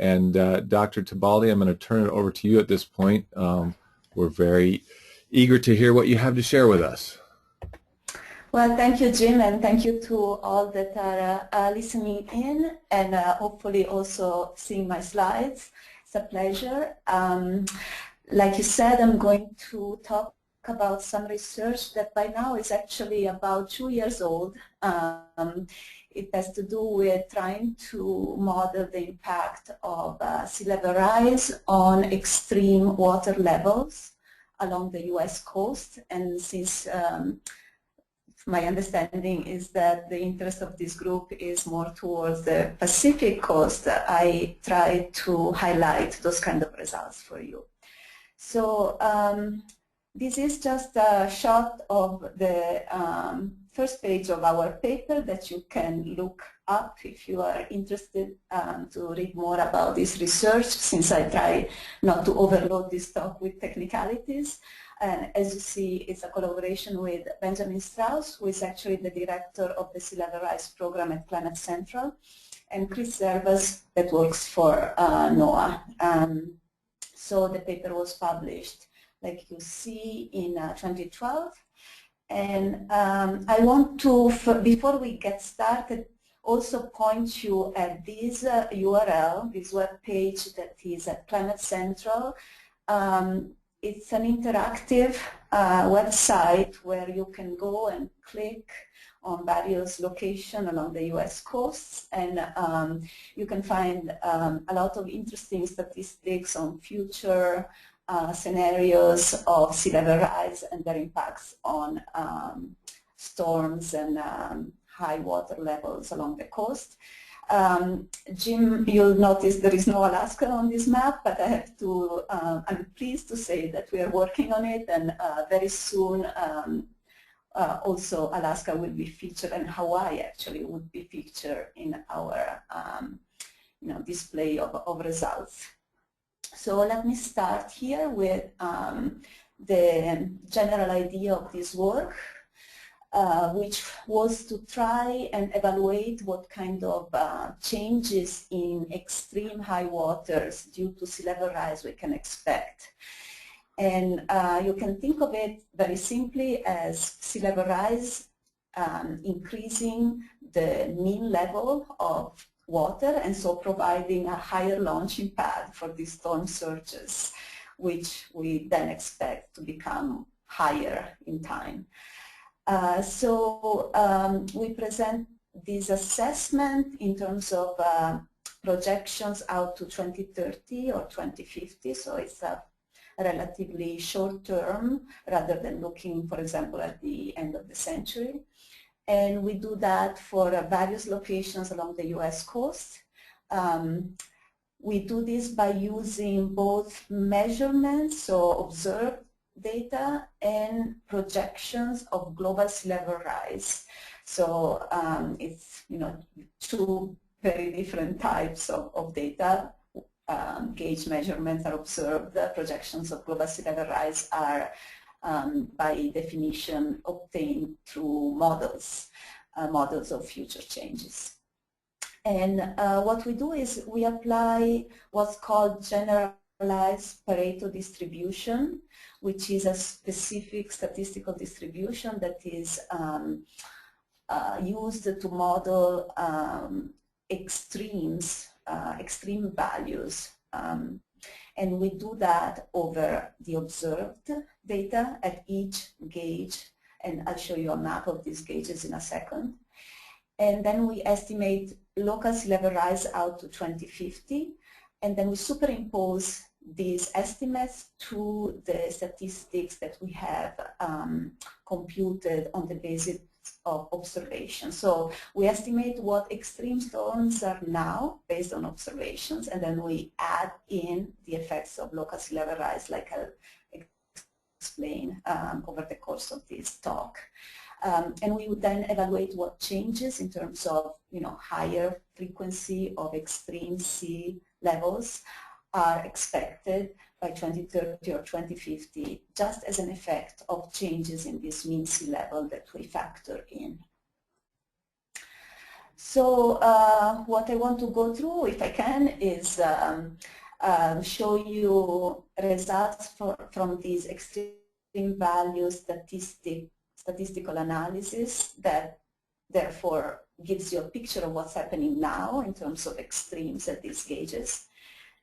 And Dr. Tebaldi, I'm going to turn it over to you at this point. We're very eager to hear what you have to share with us. Well, thank you, Jim, and thank you to all that are listening in and hopefully also seeing my slides. It's a pleasure. Like you said, I'm going to talk about some research that by now is actually about 2 years old. It has to do with trying to model the impact of sea level rise on extreme water levels along the US coast. And since my understanding is that the interest of this group is more towards the Pacific coast, I try to highlight those kind of results for you. So this is just a shot of the first page of our paper that you can look up if you are interested to read more about this research, since I try not to overload this talk with technicalities. And as you see, it's a collaboration with Benjamin Strauss, who is actually the director of the Sea Level Rise program at Climate Central, and Chris Servas, that works for NOAA. So the paper was published, like you see, in 2012. And I want to, before we get started, also point you at this URL, this web page that is at Climate Central. It's an interactive website where you can go and click on various locations along the US coasts, and you can find a lot of interesting statistics on future scenarios of sea level rise and their impacts on storms and high water levels along the coast. Jim, you'll notice there is no Alaska on this map, but I have to, I'm pleased to say that we are working on it, and very soon also Alaska will be featured, and Hawaii actually would be featured in our display of results. So let me start here with the general idea of this work, which was to try and evaluate what kind of changes in extreme high waters due to sea level rise we can expect. And you can think of it very simply as sea level rise increasing the mean level of water, and so providing a higher launching pad for these storm surges, which we then expect to become higher in time. We present this assessment in terms of projections out to 2030 or 2050, so it's a relatively short term rather than looking, for example, at the end of the century. And we do that for various locations along the US coast. We do this by using both measurements, so observed data, and projections of global sea level rise. So it's two very different types of data. Gauge measurements are observed. The projections of global sea level rise are by definition obtained through models, models of future changes. And what we do is we apply what's called generalized Pareto distribution, which is a specific statistical distribution that is used to model extreme values. And we do that over the observed data at each gauge, and I'll show you a map of these gauges in a second. And then we estimate local sea level rise out to 2050, and then we superimpose these estimates to the statistics that we have computed on the basis of observation. So we estimate what extreme storms are now based on observations, and then we add in the effects of local sea level rise, like I'll explain over the course of this talk. And we would then evaluate what changes in terms of higher frequency of extreme sea levels are expected by 2030 or 2050, just as an effect of changes in this mean sea level that we factor in. So what I want to go through, if I can, is show you results from these extreme value statistical analysis that therefore gives you a picture of what's happening now in terms of extremes at these gauges.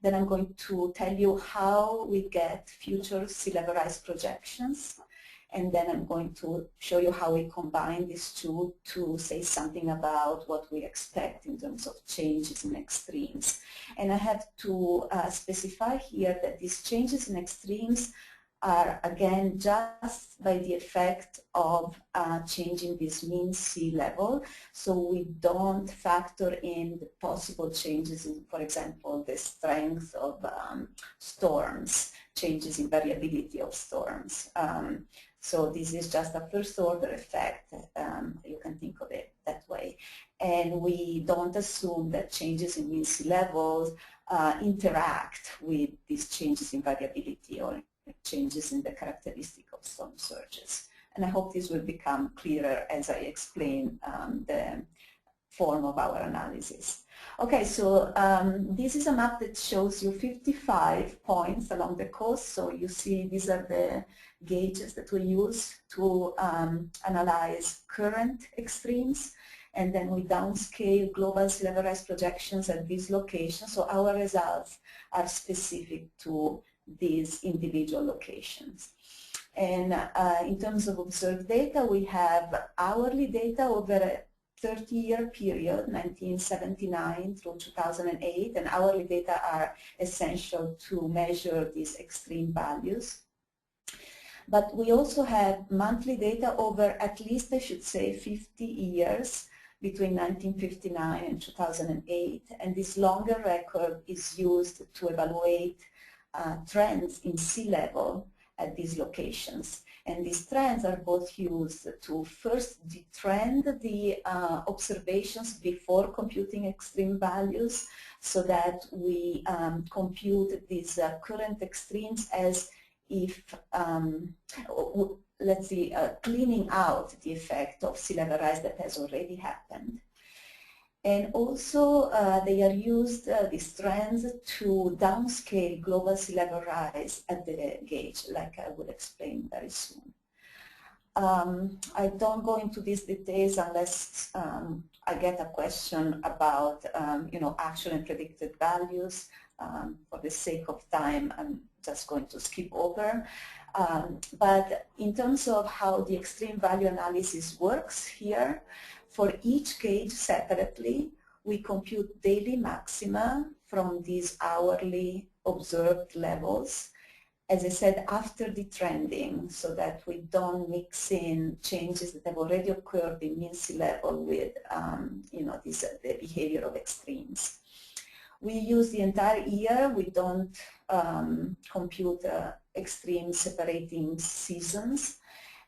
Then I'm going to tell you how we get future sea level rise projections. And then I'm going to show you how we combine these two to say something about what we expect in terms of changes in extremes. And I have to specify here that these changes in extremes are again just by the effect of changing this mean sea level. So we don't factor in the possible changes in, for example, the strength of storms, changes in variability of storms. So this is just a first order effect, you can think of it that way. And we don't assume that changes in mean sea levels interact with these changes in variability or changes in the characteristic of storm surges. And I hope this will become clearer as I explain the form of our analysis. Okay, so this is a map that shows you 55 points along the coast. So you see these are the gauges that we use to analyze current extremes, and then we downscale global sea level rise projections at these locations. So our results are specific to these individual locations. And in terms of observed data, we have hourly data over a 30-year period, 1979 through 2008, and hourly data are essential to measure these extreme values. But we also have monthly data over at least, I should say, 50 years between 1959 and 2008, and this longer record is used to evaluate trends in sea level at these locations. And these trends are both used to first detrend the observations before computing extreme values, so that we compute these current extremes as if, let's see, cleaning out the effect of sea level rise that has already happened. And also they are used, these trends, to downscale global sea level rise at the gauge, like I will explain very soon. I don't go into these details unless I get a question about actual and predicted values. For the sake of time, I'm just going to skip over. But in terms of how the extreme value analysis works here, for each gauge separately, we compute daily maxima from these hourly observed levels, as I said, after the trending, so that we don't mix in changes that have already occurred in mean sea level with the behavior of extremes. We use the entire year. We don't compute extreme separating seasons,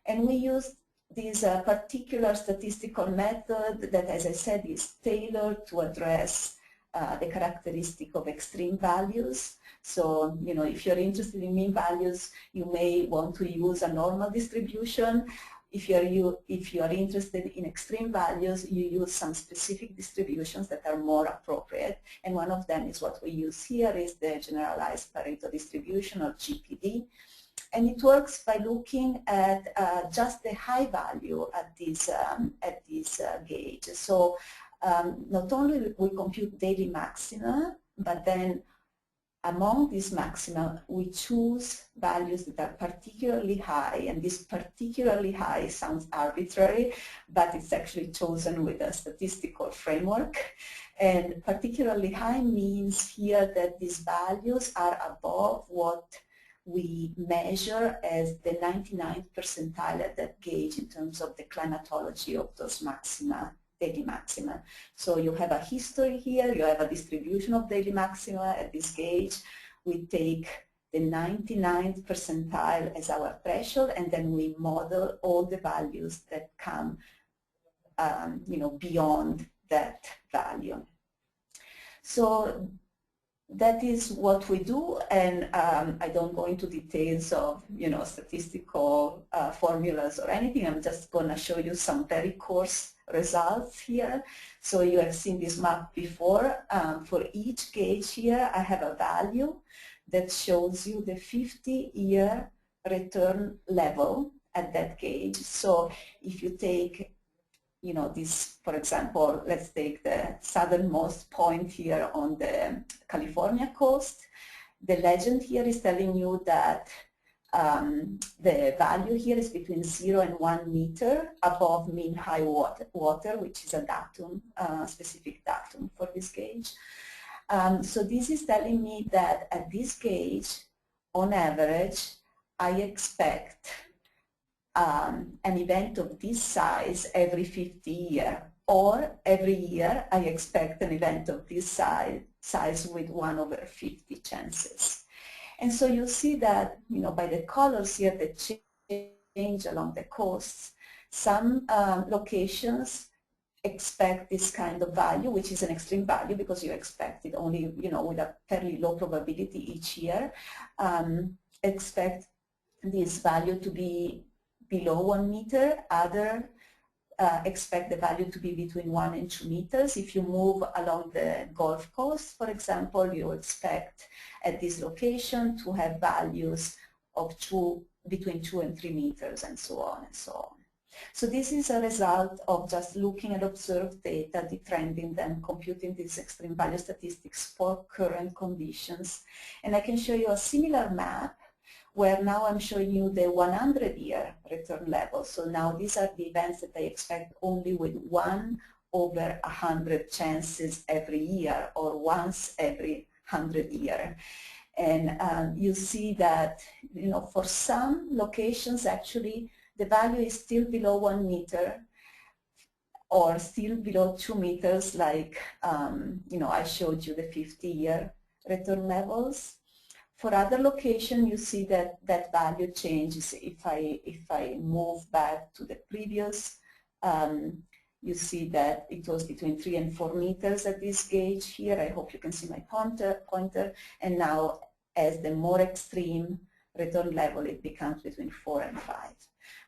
and we use this particular statistical method that, as I said, is tailored to address the characteristic of extreme values. So, if you're interested in mean values, you may want to use a normal distribution. If you are interested in extreme values, you use some specific distributions that are more appropriate. And one of them is what we use here, is the generalized Pareto distribution, or GPD. And it works by looking at just the high value at this gauge. So not only we compute daily maxima, but then among these maxima, we choose values that are particularly high, and this particularly high sounds arbitrary, but it's actually chosen with a statistical framework. And particularly high means here that these values are above what we measure as the 99th percentile at that gauge in terms of the climatology of those maxima, daily maxima. So you have a history here, you have a distribution of daily maxima at this gauge. We take the 99th percentile as our threshold, and then we model all the values that come beyond that value. So that is what we do, and I don't go into details of statistical formulas or anything. I'm just going to show you some very coarse results here. So you have seen this map before. For each gauge here, I have a value that shows you the 50-year return level at that gauge. So if you take this, for example, let's take the southernmost point here on the California coast. The legend here is telling you that the value here is between 0 and 1 meter above mean high water, which is a datum, specific datum for this gauge. So this is telling me that at this gauge, on average, I expect an event of this size every 50 years, or every year I expect an event of this size with 1 over 50 chances. And so you see that, by the colors here that change along the coasts, some locations expect this kind of value, which is an extreme value because you expect it only, with a fairly low probability each year, expect this value to be below 1 meter. Other expect the value to be between 1 and 2 meters. If you move along the Gulf Coast, for example, you expect at this location to have values of between 2 and 3 meters, and so on and so on. So this is a result of just looking at observed data, detrending them, computing these extreme value statistics for current conditions. And I can show you a similar map where now I'm showing you the 100-year return level. So now these are the events that I expect only with 1 over 100 chances every year, or once every 100 years. And you see that, for some locations actually the value is still below 1 meter, or still below 2 meters, like I showed you the 50-year return levels. For other location, you see that that value changes. If I move back to the previous, you see that it was between 3 and 4 meters at this gauge here. I hope you can see my pointer. And now, as the more extreme return level, it becomes between 4 and 5.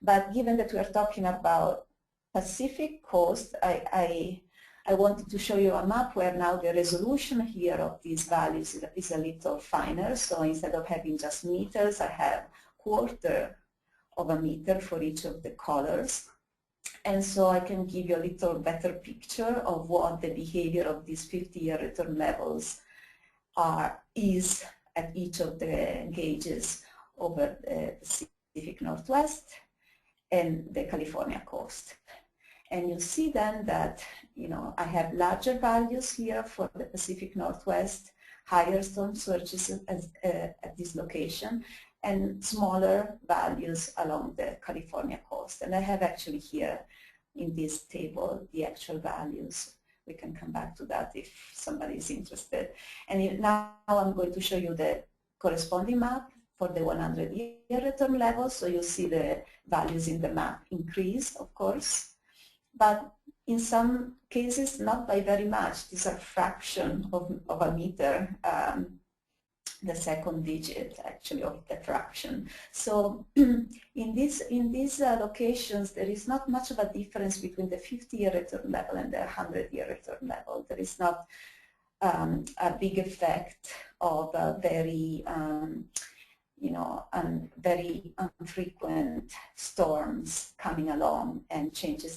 But given that we are talking about Pacific coast, I wanted to show you a map where now the resolution here of these values is a little finer. So instead of having just meters, I have 1/4 of a meter for each of the colors. And so I can give you a little better picture of what the behavior of these 50-year return levels is at each of the gauges over the Pacific Northwest and the California coast. And you see then that, I have larger values here for the Pacific Northwest, higher storm surges at this location, and smaller values along the California coast. And I have actually here in this table the actual values. We can come back to that if somebody is interested. And now I'm going to show you the corresponding map for the 100-year return level. So you see the values in the map increase, of course, but in some cases not by very much. These are fraction of a meter, the second digit actually of the fraction. So in these locations, there is not much of a difference between the 50-year return level and the 100-year return level. There is not a big effect of a very very infrequent storms coming along and changing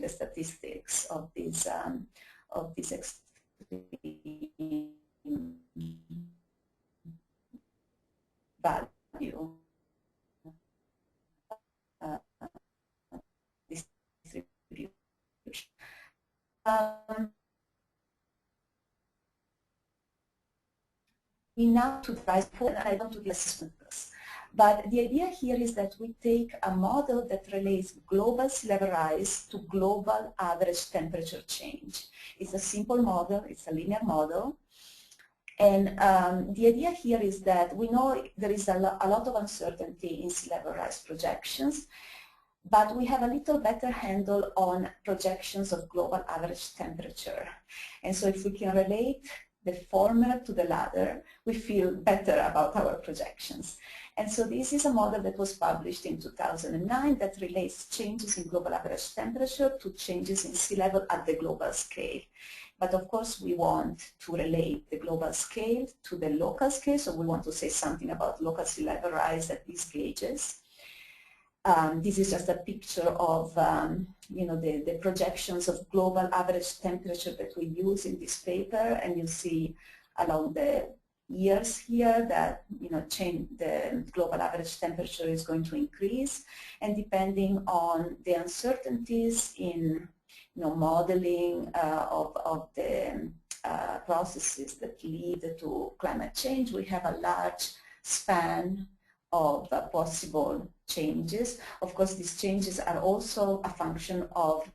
the statistics of these extreme value distribution. We now to derive, and I don't do the assessment. But the idea here is that we take a model that relates global sea level rise to global average temperature change. It's a simple model, it's a linear model. And the idea here is that we know there is a lot of uncertainty in sea level rise projections, but we have a little better handle on projections of global average temperature. And so if we can relate the former to the latter, we feel better about our projections. And so this is a model that was published in 2009 that relates changes in global average temperature to changes in sea level at the global scale. But of course we want to relate the global scale to the local scale, so we want to say something about local sea level rise at these gauges. This is just a picture of the projections of global average temperature that we use in this paper, and you see along the years here that the global average temperature is going to increase, and depending on the uncertainties in modeling of the processes that lead to climate change, we have a large span of possible changes. Of course, these changes are also a function of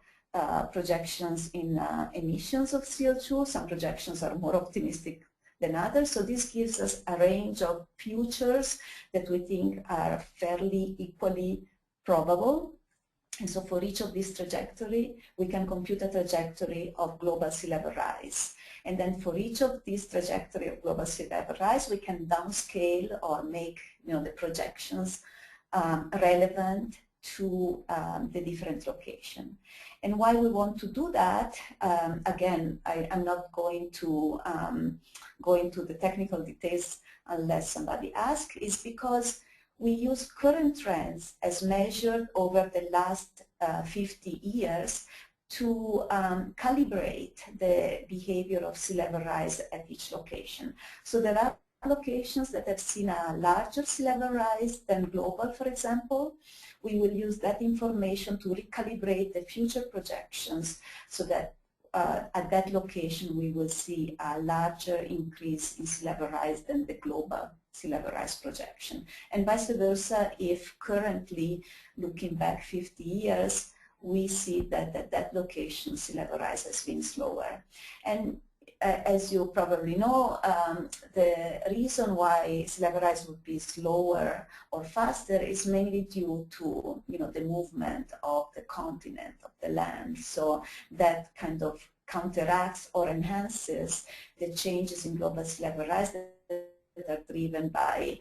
projections in emissions of CO2. Some projections are more optimistic than others, so this gives us a range of futures that we think are fairly equally probable. And so for each of these trajectory, we can compute a trajectory of global sea level rise. And then for each of these trajectory of global sea level rise, we can downscale or make the projections relevant to the different location. And why we want to do that, again, I'm not going to go into the technical details unless somebody asks, is because we use current trends as measured over the last 50 years to calibrate the behavior of sea level rise at each location. So there are locations that have seen a larger sea level rise than global, for example. We will use that information to recalibrate the future projections so that at that location we will see a larger increase in sea level rise than the global sea level rise projection. And vice versa, if currently, looking back 50 years, we see that at that location sea level rise has been slower. And as you probably know, the reason why sea level rise would be slower or faster is mainly due to the movement of the continent, of the land. So that kind of counteracts or enhances the changes in global sea level rise that are driven by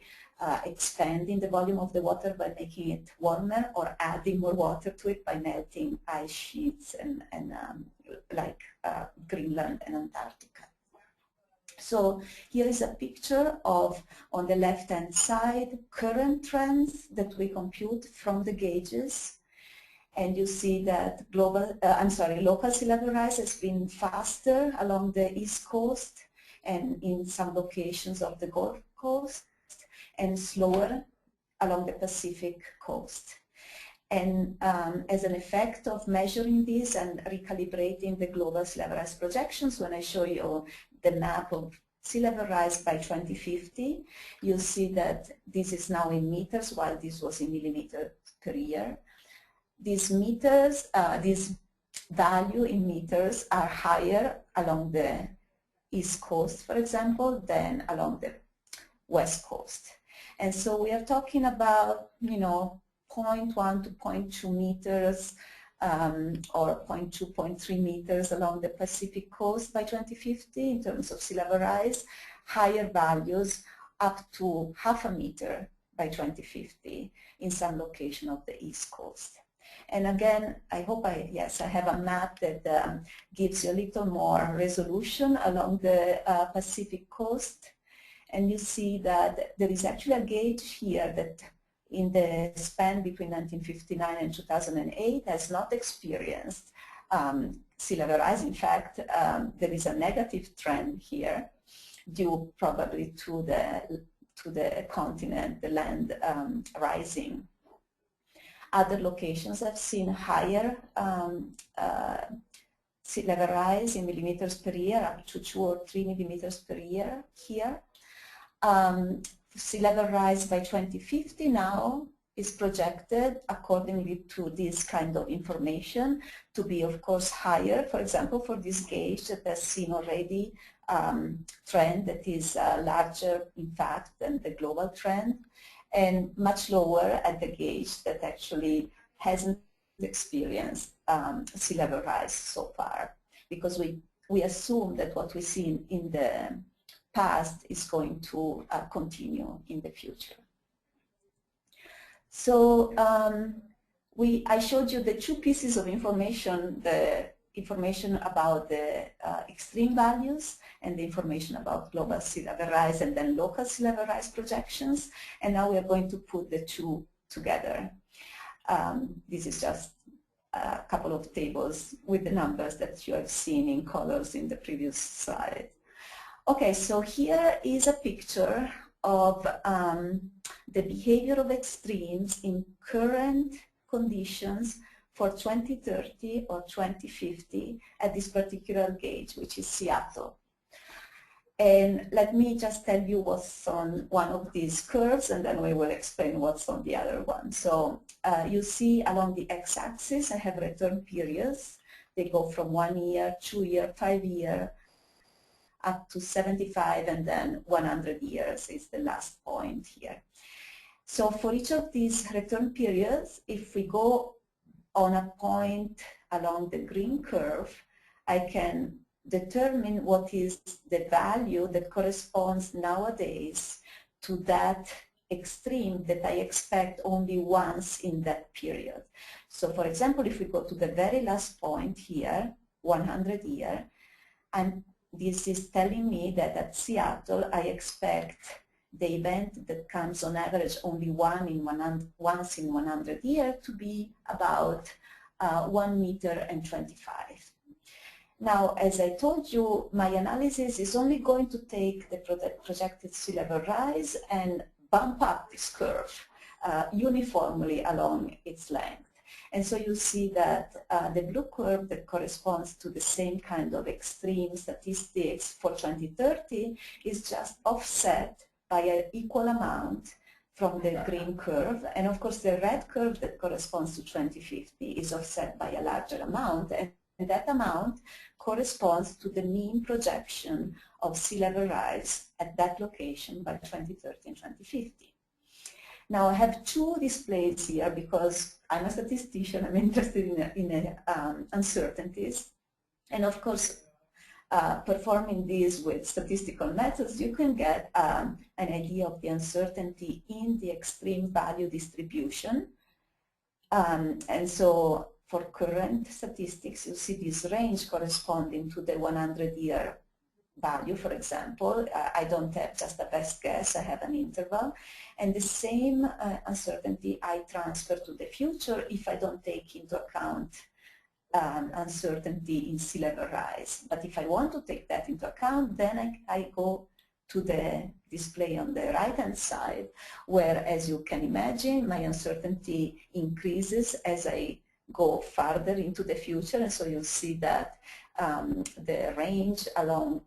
expanding the volume of the water by making it warmer, or adding more water to it by melting ice sheets and like Greenland and Antarctica. So here is a picture of, on the left-hand side, current trends that we compute from the gauges. And you see that local sea level rise has been faster along the East Coast and in some locations of the Gulf Coast, and slower along the Pacific coast. And as an effect of measuring this and recalibrating the global sea level rise projections, when I show you the map of sea level rise by 2050, you'll see that this is now in meters, while this was in millimeters per year. These meters, this value in meters are higher along the East Coast, for example, than along the West Coast. And so we are talking about, 0.1 to 0.2 meters or 0.2, 0.3 meters along the Pacific coast by 2050 in terms of sea level rise, higher values up to half a meter by 2050 in some location of the East Coast. And again, I hope I have a map that gives you a little more resolution along the Pacific coast. And you see that there is actually a gauge here that in the span between 1959 and 2008 has not experienced sea level rise. In fact, there is a negative trend here due probably to the continent, the land rising. Other locations have seen higher sea level rise in millimeters per year, up to 2 or 3 millimeters per year here. Sea level rise by 2050 now is projected, accordingly to this kind of information, to be of course higher, for example, for this gauge that has seen already trend that is larger in fact than the global trend, and much lower at the gauge that actually hasn't experienced sea level rise so far, because we we assume that what we see in the past is going to continue in the future. So I showed you the two pieces of information, the information about the extreme values and the information about global sea level rise and then local sea level rise projections. And now we are going to put the two together. This is just a couple of tables with the numbers that you have seen in colors in the previous slide. Okay, so here is a picture of the behavior of extremes in current conditions for 2030 or 2050 at this particular gauge, which is Seattle. And let me just tell you what's on one of these curves, and then we will explain what's on the other one. So you see along the x-axis, I have return periods. They go from 1 year, 2 year, 5 year, up to 75, and then 100 years is the last point here. So for each of these return periods, if we go on a point along the green curve, I can determine what is the value that corresponds nowadays to that extreme that I expect only once in that period. So for example, if we go to the very last point here, 100 year, and this is telling me that at Seattle I expect the event that comes on average only once in 100 years to be about 1 meter and 25. Now, as I told you, my analysis is only going to take the projected sea level rise and bump up this curve uniformly along its length. And so you see that the blue curve that corresponds to the same kind of extreme statistics for 2030 is just offset by an equal amount from the green curve. And of course, the red curve that corresponds to 2050 is offset by a larger amount. And that amount corresponds to the mean projection of sea level rise at that location by 2030 and 2050. Now I have two displays here because I'm a statistician, I'm interested in uncertainties. And of course, performing these with statistical methods, you can get an idea of the uncertainty in the extreme value distribution. And so for current statistics, you see this range corresponding to the 100-year value, for example. I don't have just a best guess, I have an interval. And the same uncertainty I transfer to the future if I don't take into account uncertainty in sea level rise. But if I want to take that into account, then I go to the display on the right-hand side, where, as you can imagine, my uncertainty increases as I go farther into the future. And so you'll see that the range around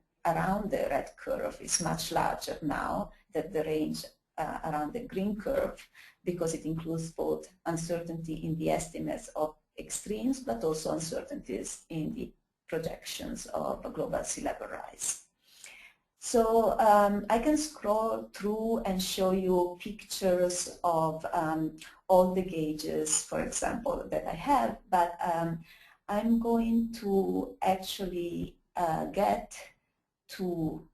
the red curve is much larger now than the range around the green curve, because it includes both uncertainty in the estimates of extremes, but also uncertainties in the projections of a global sea level rise. So I can scroll through and show you pictures of all the gauges, for example, that I have, but I'm going to actually get to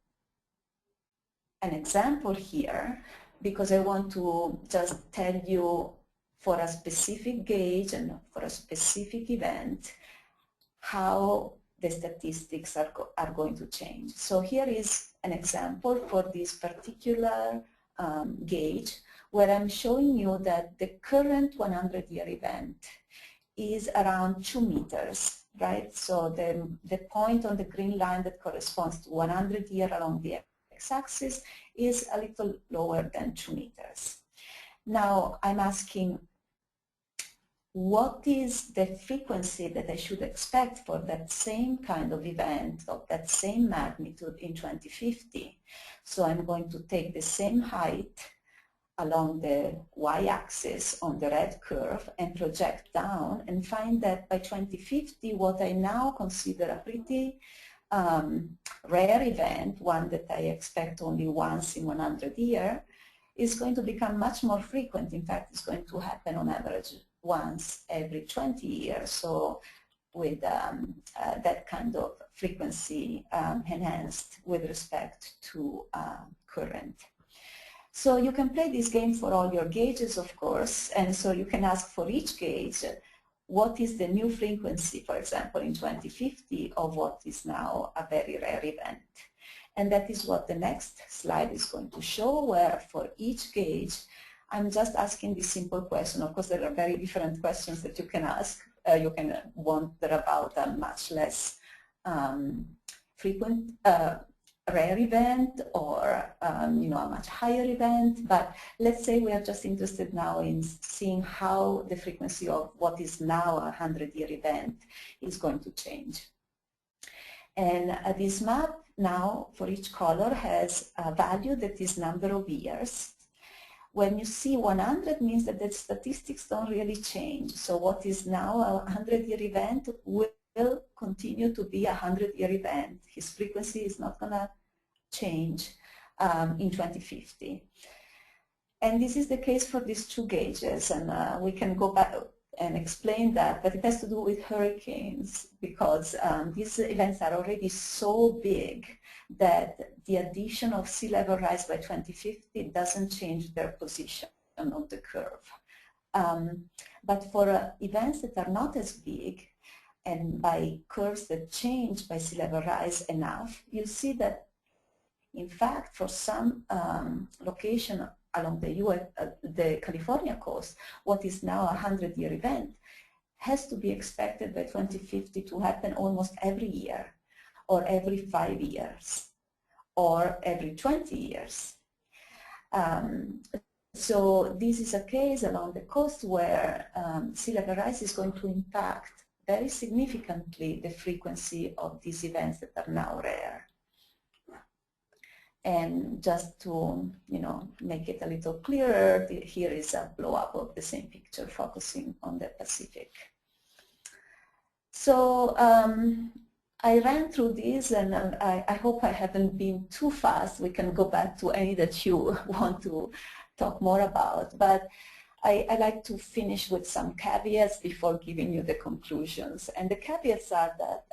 an example here, because I want to just tell you for a specific gauge and for a specific event how the statistics are going to change. So here is an example for this particular gauge, where I'm showing you that the current 100-year event is around 2 meters, right? So the point on the green line that corresponds to 100 years along the x-axis is a little lower than 2 meters. Now I'm asking, what is the frequency that I should expect for that same kind of event of that same magnitude in 2050? So I'm going to take the same height along the y-axis on the red curve and project down and find that by 2050 what I now consider a pretty rare event, one that I expect only once in 100 years, is going to become much more frequent. In fact, it's going to happen on average once every 20 years. So with that kind of frequency enhanced with respect to current. So you can play this game for all your gauges, of course, and so you can ask for each gauge what is the new frequency, for example, in 2050 of what is now a very rare event. And that is what the next slide is going to show, where for each gauge, I'm just asking this simple question. Of course, there are very different questions that you can ask. You can wonder about a much less frequent rare event, or a much higher event. But let's say we are just interested now in seeing how the frequency of what is now a 100-year event is going to change. And this map now for each color has a value that is number of years. When you see 100 means that the statistics don't really change. So what is now a 100-year event will continue to be a 100-year event. His frequency is not going to change in 2050. And this is the case for these two gauges, and we can go back and explain that, but it has to do with hurricanes, because these events are already so big that the addition of sea level rise by 2050 doesn't change their position on the curve. But for events that are not as big, and by curves that change by sea level rise enough, you see that in fact for some location along the California coast, what is now a 100-year event has to be expected by 2050 to happen almost every year, or every 5 years, or every 20 years. So this is a case along the coast where sea level rise is going to impact very significantly the frequency of these events that are now rare. And just to make it a little clearer, here is a blow-up of the same picture focusing on the Pacific. So I ran through this, and I hope I haven't been too fast. We can go back to any that you want to talk more about. But I like to finish with some caveats before giving you the conclusions. And the caveats are that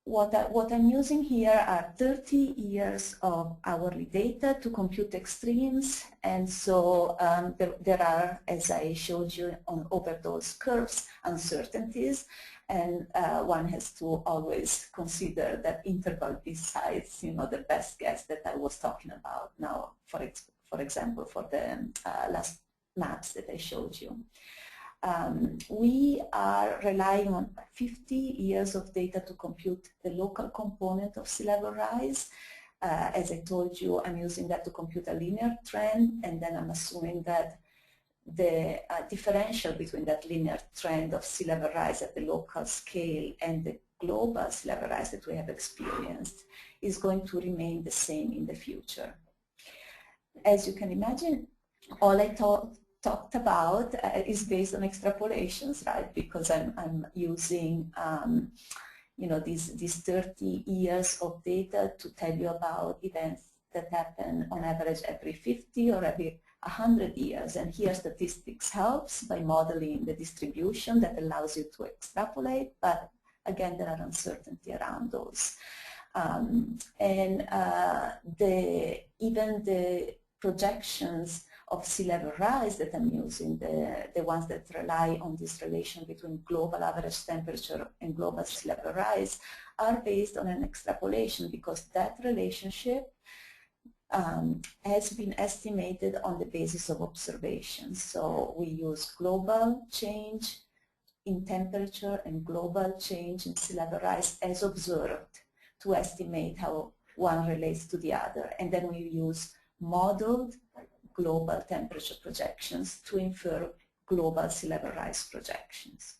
what I'm using here are 30 years of hourly data to compute extremes, and so there are, as I showed you over those curves, uncertainties, and one has to always consider that interval besides the best guess that I was talking about now, for example, for the last maps that I showed you. We are relying on 50 years of data to compute the local component of sea level rise. As I told you, I'm using that to compute a linear trend, and then I'm assuming that the differential between that linear trend of sea level rise at the local scale and the global sea level rise that we have experienced is going to remain the same in the future. As you can imagine, all I talked about is based on extrapolations, right? Because I'm using these 30 years of data to tell you about events that happen on average every 50 or every 100 years. And here statistics helps by modeling the distribution that allows you to extrapolate, but again there are uncertainty around those. Even the projections of sea level rise that I'm using, the ones that rely on this relation between global average temperature and global sea level rise, are based on an extrapolation, because that relationship has been estimated on the basis of observations. So we use global change in temperature and global change in sea level rise as observed to estimate how one relates to the other. And then we use modeled global temperature projections to infer global sea level rise projections.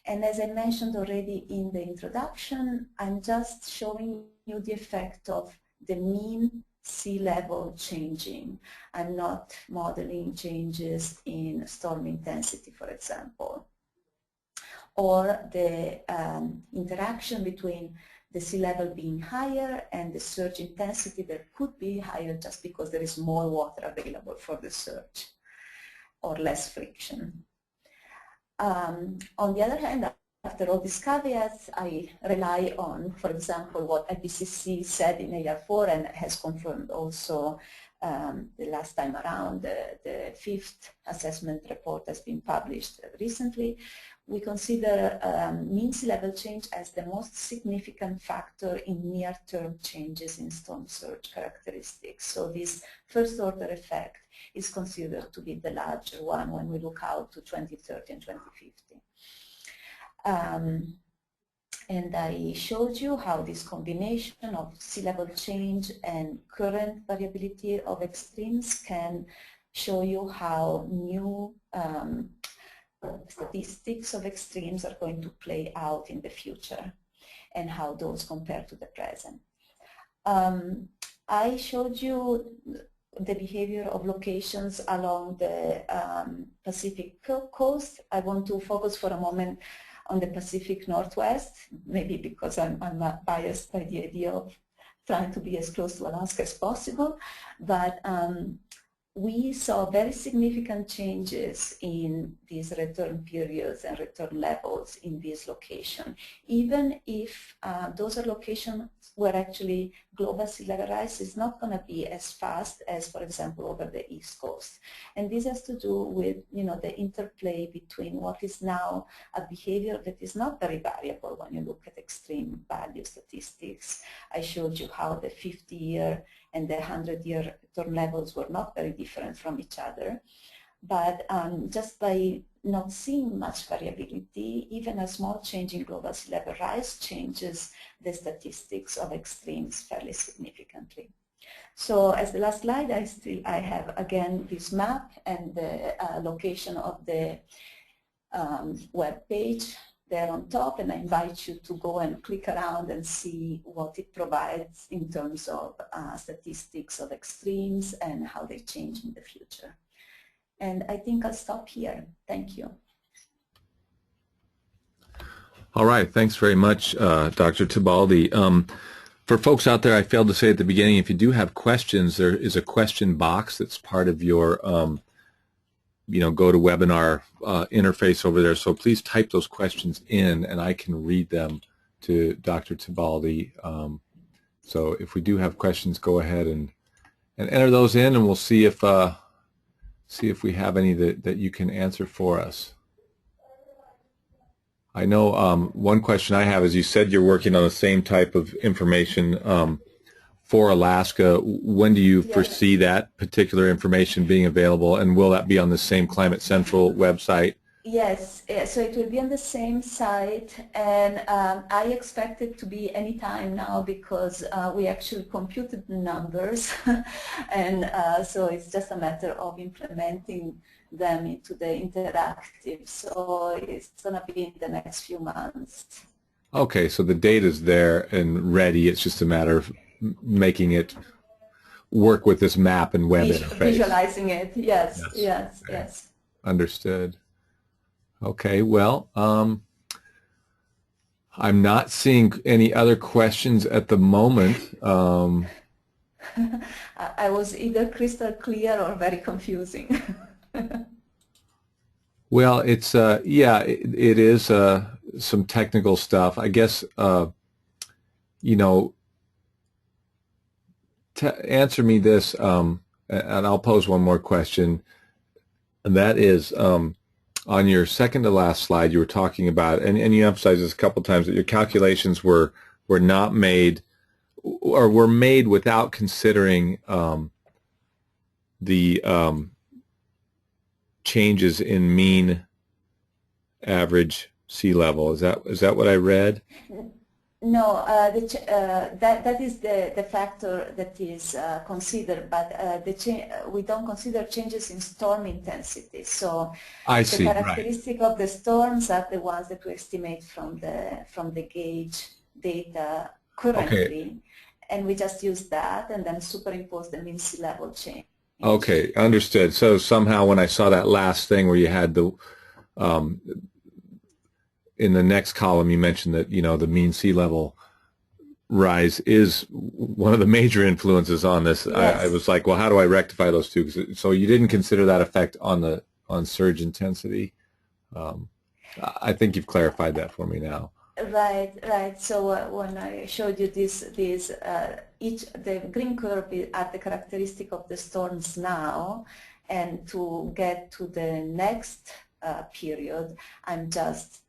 And as I mentioned already in the introduction, I'm just showing you the effect of the mean sea level changing. I'm not modeling changes in storm intensity, for example, or the interaction between the sea level being higher and the surge intensity that could be higher just because there is more water available for the surge or less friction. On the other hand, after all these caveats, I rely on, for example, what IPCC said in AR4 and has confirmed also the last time around. The fifth assessment report has been published recently. We consider mean sea level change as the most significant factor in near-term changes in storm surge characteristics. So this first-order effect is considered to be the larger one when we look out to 2030 and 2050. And I showed you how this combination of sea level change and current variability of extremes can show you how new statistics of extremes are going to play out in the future and how those compare to the present. I showed you the behavior of locations along the Pacific coast. I want to focus for a moment on the Pacific Northwest, maybe because I'm biased by the idea of trying to be as close to Alaska as possible, but we saw very significant changes in these return periods and return levels in this location, even if those are locations where actually global sea level rise is not going to be as fast as, for example, over the East Coast. And this has to do with, the interplay between what is now a behavior that is not very variable when you look at extreme value statistics. I showed you how the 50-year and the 100-year return levels were not very different from each other. But just by not seeing much variability, even a small change in global sea level rise changes the statistics of extremes fairly significantly. So as the last slide, I have again this map and the location of the web page there on top, and I invite you to go and click around and see what it provides in terms of statistics of extremes and how they change in the future. And I think I'll stop here. Thank you. All right. Thanks very much, Dr. Tebaldi. For folks out there, I failed to say at the beginning, if you do have questions, there is a question box that's part of your GoToWebinar interface over there. So please type those questions in, and I can read them to Dr. Tebaldi. So if we do have questions, go ahead and enter those in, and we'll see if we have any that you can answer for us. I know one question I have is, you said you're working on the same type of information for Alaska. When do you foresee that particular information being available, and will that be on the same Climate Central website? Yes, so it will be on the same site, and I expect it to be any time now because we actually computed the numbers, and so it's just a matter of implementing them into the interactive. So it's going to be in the next few months. Okay, so the data's there and ready. It's just a matter of making it work with this map and web interface. Visualizing it, yes, yes, yes, okay. yes. Understood. Okay, well, I'm not seeing any other questions at the moment. I was either crystal clear or very confusing. Well, it's yeah, it is some technical stuff. I guess to answer me this, and I'll pose one more question, and that is on your second to last slide, you were talking about, and you emphasized this a couple times, that your calculations were not made, or were made without considering the changes in mean average sea level. Is that what I read? No, that is the factor that is considered, but we don't consider changes in storm intensity. So I see, the characteristic of the storms are the ones that we estimate from the gauge data currently, okay. And we just use that and then superimpose the mean sea level change. Okay, understood. So somehow when I saw that last thing where you had the in the next column, you mentioned that, the mean sea level rise is one of the major influences on this. Yes. I was like, well, how do I rectify those two? So you didn't consider that effect on surge intensity? I think you've clarified that for me now. Right, right. So when I showed you the green curve are the characteristic of the storms now, and to get to the next period, I'm just,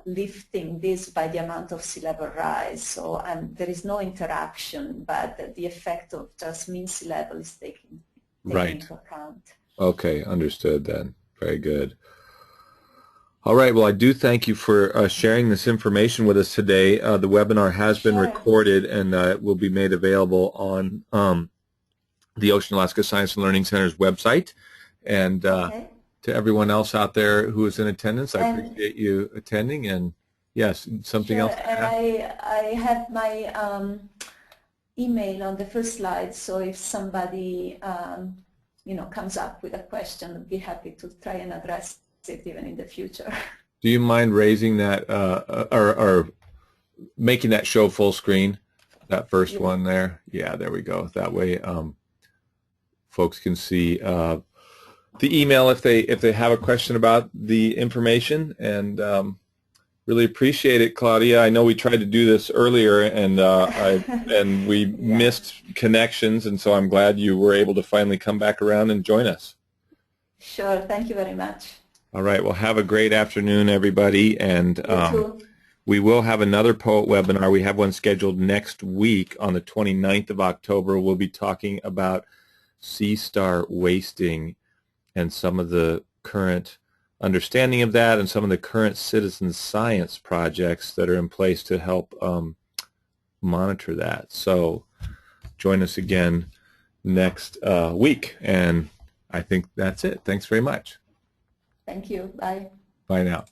lifting this by the amount of sea level rise. So there is no interaction, but the effect of just mean sea level is taken Right. into account. Okay, understood then. Very good. All right. Well, I do thank you for sharing this information with us today. The webinar has been Sure. recorded and will be made available on the Ocean Alaska Science and Learning Center's website. And Okay. to everyone else out there who is in attendance, I appreciate you attending. And yes, something Sure. else to And add? I have my email on the first slide, so if somebody comes up with a question, I'd be happy to try and address it even in the future. Do you mind raising that or making that show full screen? That first Yes. one there? Yeah, there we go. That way folks can see the email if they have a question about the information. And really appreciate it, Claudia. I know we tried to do this earlier and we missed connections, and so I'm glad you were able to finally come back around and join us. Sure. Thank you very much. All right. Well, have a great afternoon, everybody. And You too. we will have another POET webinar. We have one scheduled next week on the 29th of October. We'll be talking about sea star wasting and some of the current understanding of that and some of the current citizen science projects that are in place to help monitor that. So join us again next week. And I think that's it. Thanks very much. Thank you. Bye. Bye now.